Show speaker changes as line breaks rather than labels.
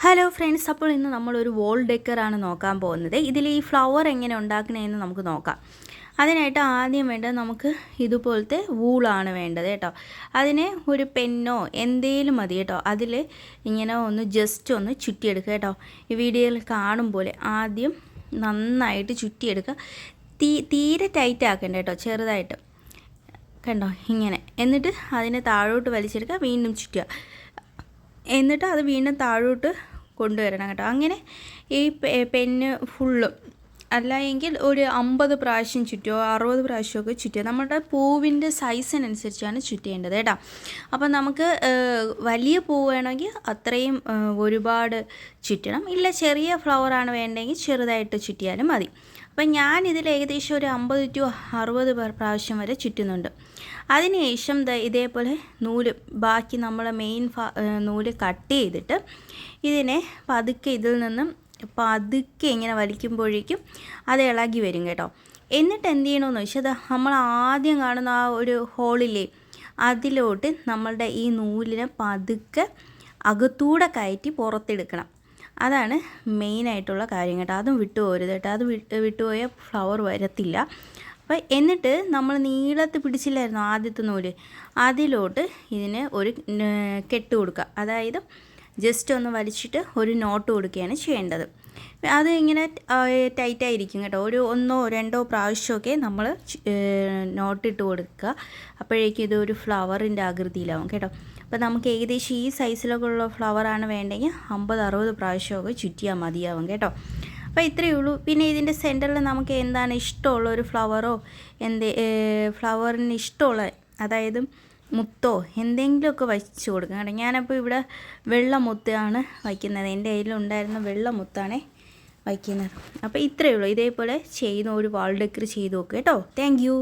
Hello friends, അപ്പോൾ ഇന്ന് നമ്മളൊരു വോൾ ഡെക്കറാണ് നോക്കാൻ പോകുന്നത്. ഇതിൽ ഈ ഫ്ലവർ എങ്ങനെ ഉണ്ടാക്കണമെന്ന് നമുക്ക് നോക്കാം. അതിനായിട്ട് ആദ്യം വേണ്ടത് നമുക്ക് ഇതുപോലത്തെ വൂളാണ് വേണ്ടത് കേട്ടോ. അതിന് ഒരു പെന്നോ എന്തേലും മതി കേട്ടോ. അതിൽ ഇങ്ങനെ ജസ്റ്റ് ഒന്ന് ചുറ്റിയെടുക്കുക കേട്ടോ. ഈ വീഡിയോയിൽ കാണും പോലെ ആദ്യം നന്നായിട്ട് ചുറ്റിയെടുക്കുക. തീരെ ടൈറ്റ് ആക്കണ്ട കേട്ടോ, ചെറുതായിട്ട് കണ്ടോ ഇങ്ങനെ. എന്നിട്ട് അതിനെ താഴോട്ട് വലിച്ചെടുക്കുക, വീണ്ടും ചുറ്റുക. എന്നിട്ട് അത് വീണ്ടും താഴോട്ട് കൊണ്ടുവരണം കേട്ടോ. അങ്ങനെ ഈ പെന്ന് ഫുള്ളും അല്ല എങ്കിൽ ഒരു 50 പ്രാവശ്യം ചുറ്റുമോ 60 പ്രാവശ്യമൊക്കെ ചുറ്റുക. നമ്മുടെ പൂവിൻ്റെ സൈസിനനുസരിച്ചാണ് ചുറ്റേണ്ടത് കേട്ടോ. അപ്പം നമുക്ക് വലിയ പൂവ് വേണമെങ്കിൽ അത്രയും ഒരുപാട് ചുറ്റണം. ഇല്ല ചെറിയ ഫ്ലവറാണ് വേണ്ടെങ്കിൽ ചെറുതായിട്ട് ചുറ്റിയാലും മതി. അപ്പം ഞാനിതിൽ ഏകദേശം ഒരു 50 to 60 പ്രാവശ്യം വരെ ചുറ്റുന്നുണ്ട്. അതിനുശേഷം ഇതേപോലെ നൂല്, ബാക്കി നമ്മളെ മെയിൻ നൂല് കട്ട് ചെയ്തിട്ട് ഇതിനെ പതുക്കെ ഇതിൽ നിന്നും പതുക്കെ ഇങ്ങനെ വലിക്കുമ്പോഴേക്കും അത് ഇളകി വരും കേട്ടോ. എന്നിട്ട് എന്ത് ചെയ്യണമെന്ന് വെച്ചാൽ നമ്മൾ ആദ്യം കാണുന്ന ആ ഒരു ഹോളില്ലേ, അതിലോട്ട് നമ്മളുടെ ഈ നൂലിനെ പതുക്കെ അകത്തൂടെ കയറ്റി പുറത്തെടുക്കണം. അതാണ് മെയിനായിട്ടുള്ള കാര്യം കേട്ടോ. അതും വിട്ടുപോകരുത് കേട്ടോ. അത് വിട്ടുപോയാൽ ഫ്ലവർ വരത്തില്ല. അപ്പോൾ എന്നിട്ട് നമ്മൾ നീളത്ത് പിടിച്ചില്ലായിരുന്നു ആദ്യത്തെ നൂല്, അതിലോട്ട് ഇതിന് ഒരു കെട്ട് കൊടുക്കുക. അതായത് ജസ്റ്റ് ഒന്ന് വലിച്ചിട്ട് ഒരു നോട്ട് കൊടുക്കുകയാണ് ചെയ്യേണ്ടത്. അത് ഇങ്ങനെ ടൈറ്റായിരിക്കും കേട്ടോ. ഒരു 1 or 2 പ്രാവശ്യമൊക്കെ നമ്മൾ നോട്ടിട്ട് കൊടുക്കുക. അപ്പോഴേക്കും ഇതൊരു ഫ്ലവറിൻ്റെ ആകൃതിയിലാവും കേട്ടോ. അപ്പോൾ നമുക്ക് ഏകദേശം ഈ സൈസിലൊക്കെ ഉള്ള ഫ്ലവറാണ് വേണ്ടെങ്കിൽ 50-60 പ്രാവശ്യമൊക്കെ ചുറ്റിയാൽ മതിയാവും കേട്ടോ. അപ്പോൾ ഇത്രയേ ഉള്ളൂ. പിന്നെ ഇതിൻ്റെ സെൻറ്ററിൽ നമുക്ക് എന്താണ് ഇഷ്ടമുള്ള ഒരു ഫ്ലവറോ ഫ്ലവറിന് ഇഷ്ടമുള്ള, അതായത് മുത്തോ എന്തെങ്കിലുമൊക്കെ വച്ച് കൊടുക്കാം കേട്ടോ. ഞാനപ്പോൾ ഇവിടെ വെള്ള മുത്താണ് വയ്ക്കുന്നത്. എൻ്റെ കയ്യിലുണ്ടായിരുന്ന വെള്ള മുത്താണ് വയ്ക്കുന്നത്. അപ്പോൾ ഇത്രയേ ഉള്ളൂ. ഇതേപോലെ ചെയ്യുന്ന ഒരു വാൾ ഡെക്കർ ചെയ്ത് നോക്കുക കേട്ടോ. Thank you.